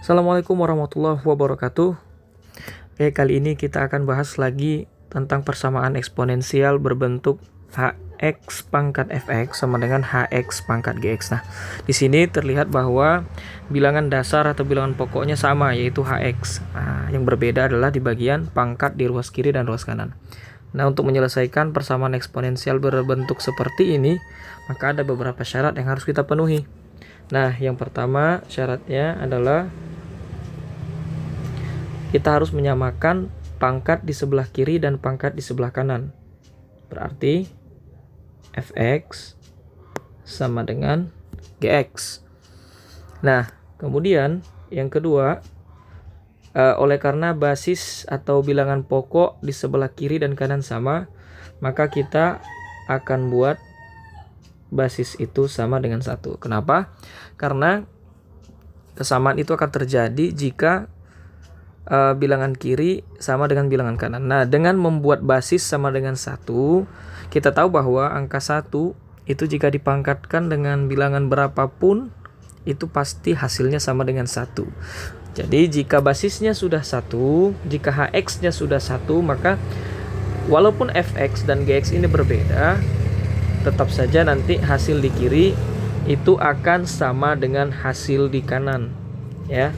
Assalamualaikum warahmatullahi wabarakatuh. Oke, kali ini kita akan bahas lagi tentang persamaan eksponensial berbentuk hx pangkat fx sama dengan hx pangkat gx. Nah, di sini terlihat bahwa bilangan dasar atau bilangan pokoknya sama, yaitu hx. Nah, yang berbeda adalah di bagian pangkat di ruas kiri dan ruas kanan. Nah, untuk menyelesaikan persamaan eksponensial berbentuk seperti ini, maka ada beberapa syarat yang harus kita penuhi. Nah, yang pertama syaratnya adalah kita harus menyamakan pangkat di sebelah kiri dan pangkat di sebelah kanan. Berarti fx sama dengan gx. Nah, kemudian yang kedua, oleh karena basis atau bilangan pokok di sebelah kiri dan kanan sama, maka kita akan buat basis itu sama dengan 1. Kenapa? Karena kesamaan itu akan terjadi jika bilangan kiri sama dengan bilangan kanan. Nah, dengan membuat basis sama dengan 1, kita tahu bahwa angka 1 itu jika dipangkatkan dengan bilangan berapapun, itu pasti hasilnya sama dengan 1. Jadi, jika basisnya sudah 1, jika hx-nya sudah 1, maka walaupun fx dan gx ini berbeda, tetap saja nanti hasil di kiri itu akan sama dengan hasil di kanan, ya.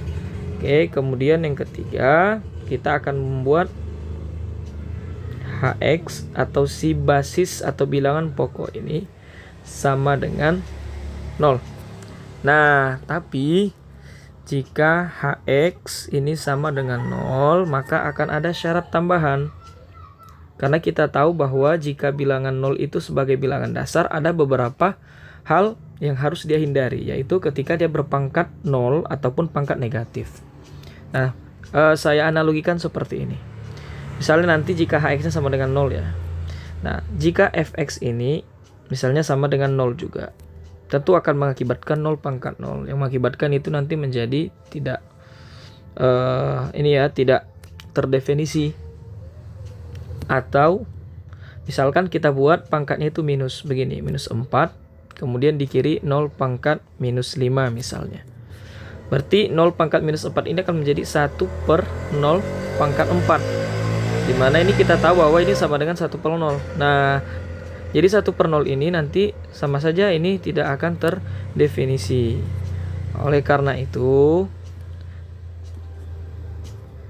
Oke, kemudian yang ketiga, kita akan membuat hx atau si basis atau bilangan pokok ini sama dengan 0. Nah, tapi jika hx ini sama dengan 0, maka akan ada syarat tambahan. Karena kita tahu bahwa jika bilangan 0 itu sebagai bilangan dasar, ada beberapa hal yang harus dia hindari, yaitu ketika dia berpangkat 0 ataupun pangkat negatif. Nah, saya analogikan seperti ini. Misalnya nanti jika hx-nya sama dengan 0 ya. Nah, jika fx ini misalnya sama dengan 0 juga, tentu akan mengakibatkan 0 pangkat 0. Yang mengakibatkan itu nanti menjadi tidak tidak terdefinisi. Atau misalkan kita buat pangkatnya itu minus begini, minus 4, kemudian di kiri 0 pangkat minus 5 misalnya. Berarti 0 pangkat minus 4 ini akan menjadi 1 per 0 pangkat 4. Dimana ini kita tahu bahwa ini sama dengan 1 per 0. Nah, jadi 1 per 0 ini nanti sama saja ini tidak akan terdefinisi. Oleh karena itu,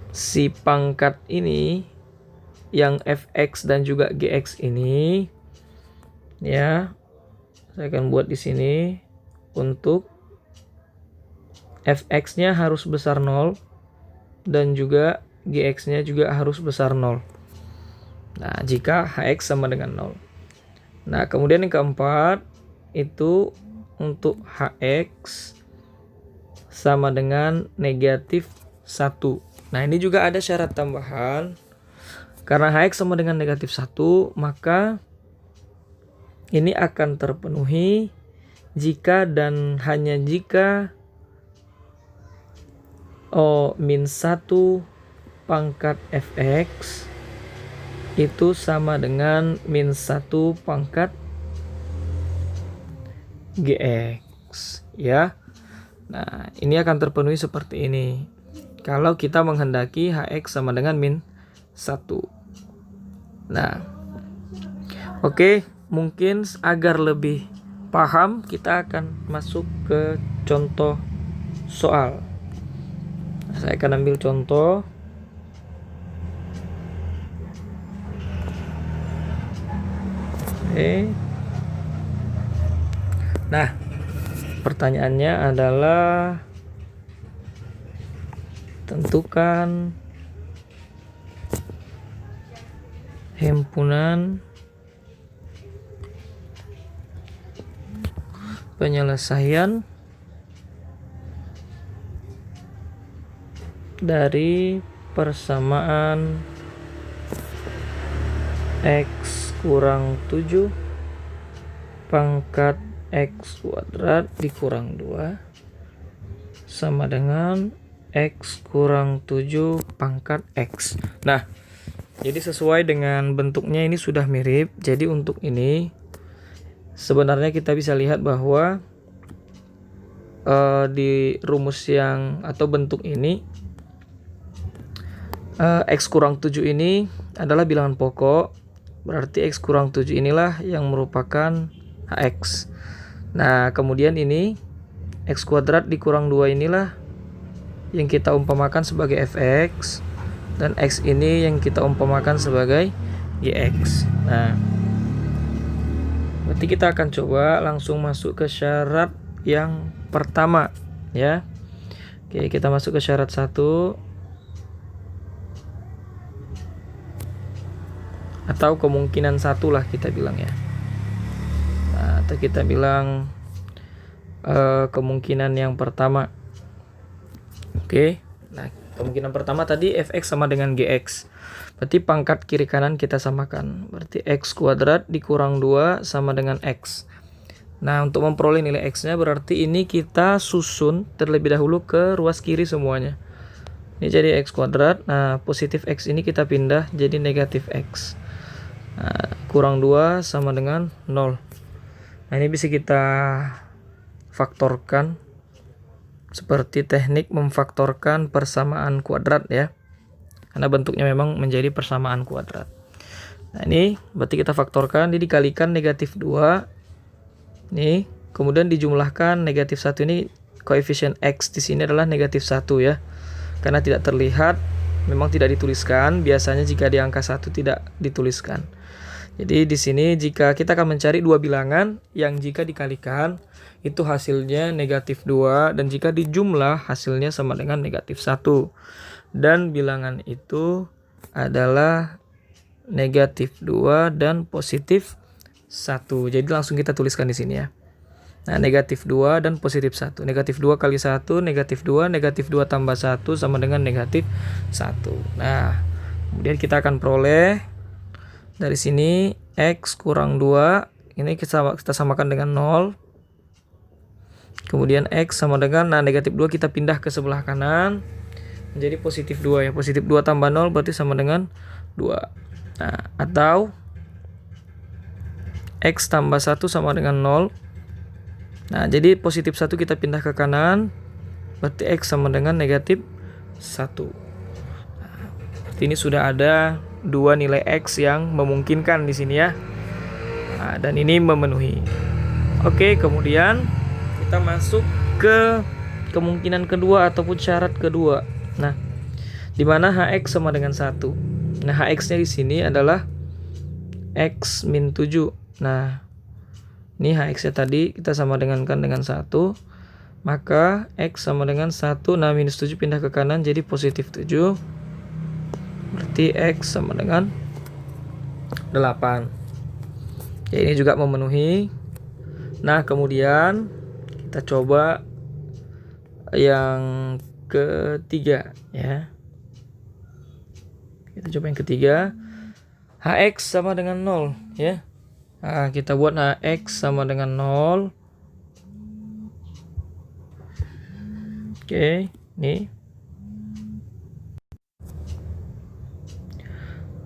si pangkat ini yang fx dan juga gx ini, ya, saya akan buat di sini untuk fx-nya harus besar 0 dan juga gx-nya juga harus besar 0. Nah, jika hx sama dengan 0. Nah, kemudian yang keempat itu untuk hx sama dengan negatif 1. Nah, ini juga ada syarat tambahan. Karena hx sama dengan negatif 1, maka ini akan terpenuhi jika dan hanya jika min 1 pangkat fx itu sama dengan min 1 pangkat gx, ya. Nah, ini akan terpenuhi seperti ini kalau kita menghendaki hx sama dengan min 1. Nah, oke, mungkin agar lebih paham kita akan masuk ke contoh soal. Saya akan ambil contoh. Oke. Nah, pertanyaannya adalah tentukan himpunan penyelesaian dari persamaan x kurang 7 pangkat x kuadrat dikurang 2 sama dengan x kurang 7 pangkat x. Nah, jadi sesuai dengan bentuknya ini sudah mirip. Jadi untuk ini sebenarnya kita bisa lihat bahwa di rumus yang atau bentuk ini X kurang 7 ini adalah bilangan pokok, berarti X kurang 7 inilah yang merupakan HX. Nah, kemudian ini X kuadrat dikurang 2 inilah yang kita umpamakan sebagai Fx, dan X ini yang kita umpamakan sebagai Gx. Nah, berarti kita akan coba langsung masuk ke syarat yang pertama ya. Oke, kita masuk ke syarat 1, atau kemungkinan 1 lah kita bilang ya. Nah, atau kita bilang kemungkinan yang pertama. Oke. Nah, kemungkinan pertama tadi Fx sama dengan Gx. Berarti pangkat kiri kanan kita samakan. Berarti X kuadrat dikurang 2 sama dengan X. Nah, untuk memperoleh nilai X-nya berarti ini kita susun terlebih dahulu ke ruas kiri semuanya. Ini jadi X kuadrat. Nah, positif X ini kita pindah jadi negatif X. Nah, kurang 2 sama dengan 0. Nah, ini bisa kita faktorkan seperti teknik memfaktorkan persamaan kuadrat ya. Karena bentuknya memang menjadi persamaan kuadrat. Nah, ini berarti kita faktorkan, ini dikalikan negatif 2. Nih, kemudian dijumlahkan negatif 1 ini, koefisien X di sini adalah negatif 1 ya. Karena tidak terlihat, memang tidak dituliskan. Biasanya jika di angka 1 tidak dituliskan. Jadi di sini jika kita akan mencari dua bilangan yang jika dikalikan itu hasilnya negatif 2, dan jika dijumlah hasilnya sama dengan negatif 1. Dan bilangan itu adalah negatif 2 dan positif 1. Jadi langsung kita tuliskan di sini ya. Nah, negatif 2 dan positif 1. Negatif 2 kali 1, negatif 2. Negatif 2 tambah 1 sama dengan negatif 1. Nah, kemudian kita akan peroleh dari sini X kurang 2. Ini kita samakan dengan 0. Kemudian X sama dengan, nah negatif 2 kita pindah ke sebelah kanan. Menjadi positif 2 ya. Positif 2 tambah 0 berarti sama dengan 2. Nah, atau X tambah 1 sama dengan 0. Nah, jadi positif 1 kita pindah ke kanan. Berarti X sama dengan negatif 1. Nah, berarti ini sudah ada dua nilai X yang memungkinkan di sini ya. Nah, dan ini memenuhi. Oke, kemudian kita masuk ke kemungkinan kedua ataupun syarat kedua. Nah, di mana Hx sama dengan 1. Nah, Hx-nya di sini adalah X min 7. Nah, ini Hx-nya tadi kita sama dengankan dengan 1. Maka X sama dengan 1. Nah, minus 7 pindah ke kanan jadi positif 7. Berarti X sama dengan 8. Ya, ini juga memenuhi. Nah, kemudian kita coba yang ketiga ya. Kita coba yang ketiga. Hx sama dengan 0 ya. Nah, kita buat Hx sama dengan 0. Oke, nih.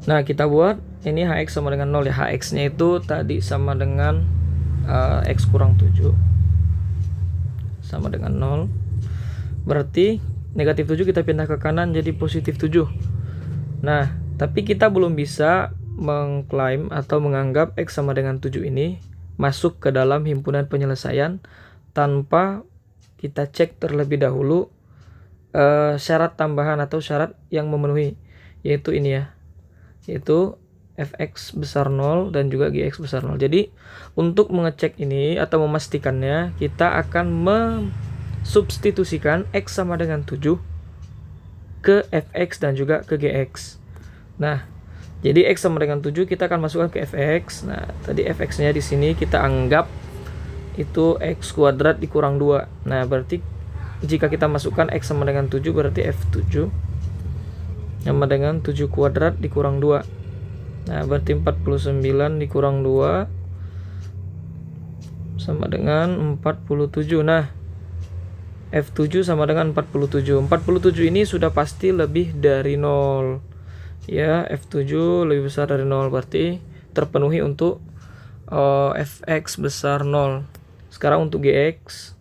Nah, kita buat ini Hx sama dengan 0 ya. Hx-nya itu tadi sama dengan X kurang 7 sama dengan 0. Berarti negatif 7 kita pindah ke kanan jadi positif 7. Nah, tapi kita belum bisa mengklaim atau menganggap X sama dengan 7 ini masuk ke dalam himpunan penyelesaian tanpa kita cek terlebih dahulu syarat tambahan atau syarat yang memenuhi, yaitu ini ya, yaitu Fx besar 0 dan juga Gx besar 0. Jadi untuk mengecek ini atau memastikannya, kita akan substitusikan X sama dengan 7 ke Fx dan juga ke Gx. Nah, jadi X sama dengan 7 kita akan masukkan ke Fx. Nah, tadi Fx-nya di sini kita anggap itu X kuadrat dikurang 2. Nah, berarti jika kita masukkan X sama dengan 7 berarti F7 sama dengan 7 kuadrat dikurang 2. Nah, berarti 49 dikurang 2 sama dengan 47. Nah, F7 sama dengan 47. 47 ini sudah pasti lebih dari 0. Ya, F7 lebih besar dari 0. Berarti terpenuhi untuk Fx besar 0. Sekarang untuk Gx.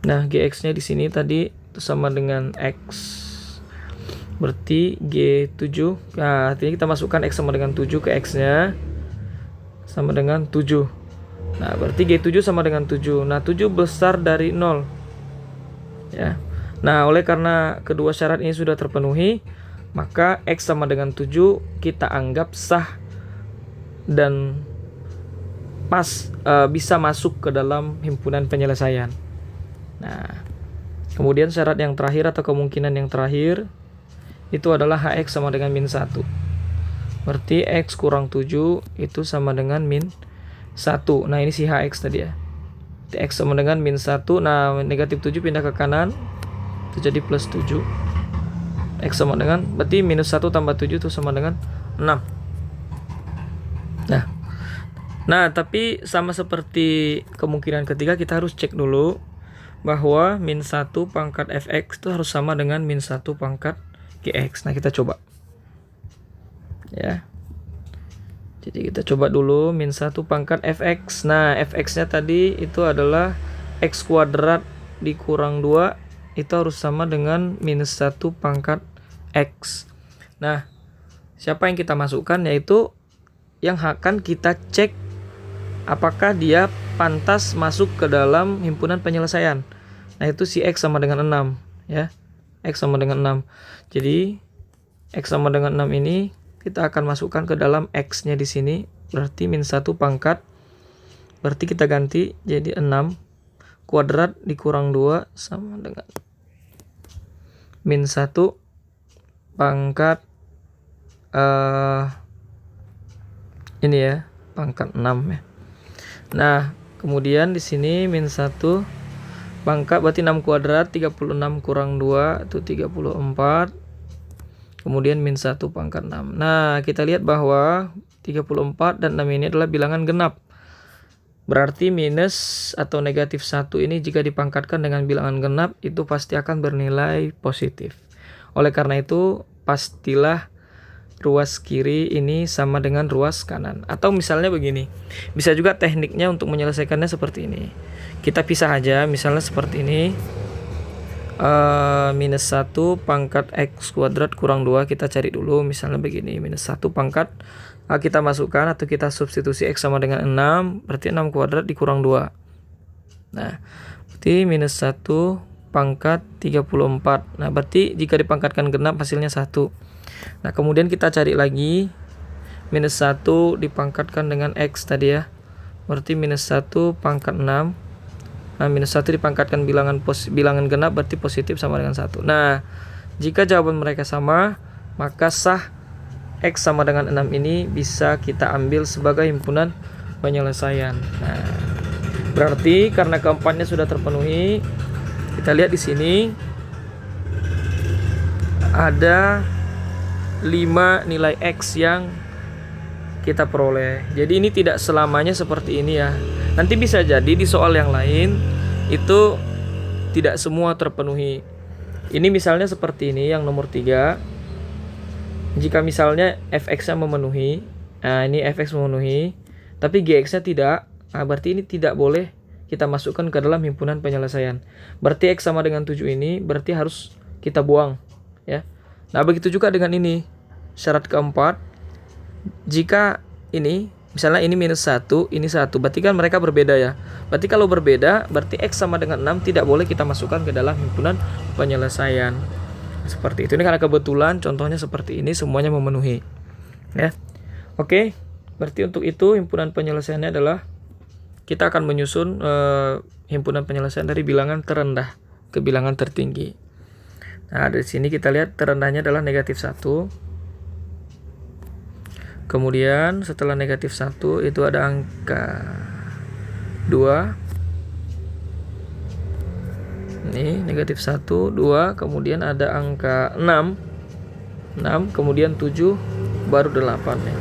Nah, Gx-nya di sini tadi itu sama dengan X. Berarti G7. Nah, artinya kita masukkan X sama dengan 7 ke X-nya. Sama dengan 7. Nah, berarti G7 sama dengan 7. Nah, 7 besar dari 0. Ya. Nah, oleh karena kedua syarat ini sudah terpenuhi, maka X sama dengan 7 kita anggap sah dan pas bisa masuk ke dalam himpunan penyelesaian. Nah, kemudian syarat yang terakhir atau kemungkinan yang terakhir itu adalah Hx sama dengan min 1. Berarti X kurang 7 itu sama dengan min 1. Nah, ini si Hx tadi ya. X sama dengan min 1. Nah, negatif 7 pindah ke kanan, itu jadi plus 7. X sama dengan, berarti minus 1 tambah 7 itu sama dengan 6. Nah, tapi sama seperti kemungkinan ketiga, kita harus cek dulu bahwa min 1 pangkat fx itu harus sama dengan min 1 pangkat gx. Nah, kita coba. Ya. Jadi kita coba dulu min 1 pangkat fx. Nah, fx-nya tadi itu adalah x kuadrat dikurang 2. Itu harus sama dengan minus 1 pangkat x. Nah, siapa yang kita masukkan? Yaitu yang akan kita cek apakah dia pantas masuk ke dalam himpunan penyelesaian. Nah, itu si X sama dengan 6. Ya, X sama dengan 6. Jadi, X sama dengan 6 ini kita akan masukkan ke dalam X-nya di sini. Berarti min 1 pangkat. Berarti kita ganti jadi 6 kuadrat dikurang 2 sama dengan min 1 pangkat ini ya, pangkat 6 ya. Nah, kemudian di sini min 1 pangkat berarti 6 kuadrat, 36 kurang 2 itu 34. Kemudian min 1 pangkat 6. Nah, kita lihat bahwa 34 dan 6 ini adalah bilangan genap. Berarti minus atau negatif 1 ini jika dipangkatkan dengan bilangan genap itu pasti akan bernilai positif. Oleh karena itu, pastilah ruas kiri ini sama dengan ruas kanan. Atau misalnya begini, bisa juga tekniknya untuk menyelesaikannya seperti ini. Kita pisah aja, misalnya seperti ini. Minus 1 pangkat x kuadrat kurang 2, kita cari dulu. Misalnya begini, minus 1 pangkat kita masukkan atau kita substitusi x sama dengan 6. Berarti 6 kuadrat dikurang 2. Nah, berarti minus 1 pangkat 34. Nah, berarti jika dipangkatkan genap hasilnya 1. Nah, kemudian kita cari lagi minus 1 dipangkatkan dengan X tadi ya. Berarti minus 1 pangkat 6. Nah, minus 1 dipangkatkan bilangan genap berarti positif sama dengan 1. Nah, jika jawaban mereka sama, maka sah X sama dengan 6 ini bisa kita ambil sebagai himpunan penyelesaian. Nah, berarti karena keempatnya sudah terpenuhi, kita lihat di sini ada 5 nilai X yang kita peroleh. Jadi ini tidak selamanya seperti ini ya. Nanti bisa jadi di soal yang lain itu tidak semua terpenuhi. Ini misalnya seperti ini yang nomor 3. Jika misalnya fx-nya memenuhi, nah ini fx memenuhi, tapi gx-nya tidak, nah berarti ini tidak boleh kita masukkan ke dalam himpunan penyelesaian. Berarti x sama dengan 7 ini berarti harus kita buang ya. Nah, begitu juga dengan ini. Syarat keempat, jika ini misalnya ini minus 1, ini 1, berarti kan mereka berbeda ya. Berarti kalau berbeda, berarti X sama dengan 6 tidak boleh kita masukkan ke dalam himpunan penyelesaian. Seperti itu. Ini karena kebetulan contohnya seperti ini semuanya memenuhi. Ya. Oke. Berarti untuk itu himpunan penyelesaiannya adalah kita akan menyusun himpunan penyelesaian dari bilangan terendah ke bilangan tertinggi. Nah, dari sini kita lihat terendahnya adalah negatif 1. Kemudian setelah negatif 1 itu ada angka 2. Ini negatif 1, 2, kemudian ada angka 6, kemudian 7, baru 8 ya.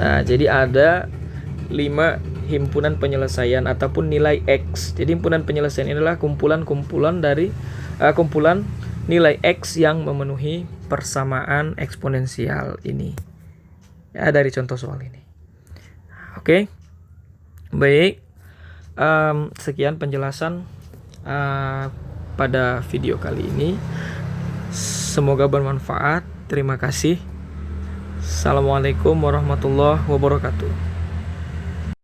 Nah, jadi ada 5 himpunan penyelesaian ataupun nilai X. Jadi himpunan penyelesaian ini adalah kumpulan dari kumpulan nilai X yang memenuhi persamaan eksponensial ini. Ya, dari contoh soal ini. Oke. Baik. sekian penjelasan pada video kali ini. Semoga bermanfaat. Terima kasih. Assalamualaikum warahmatullahi wabarakatuh.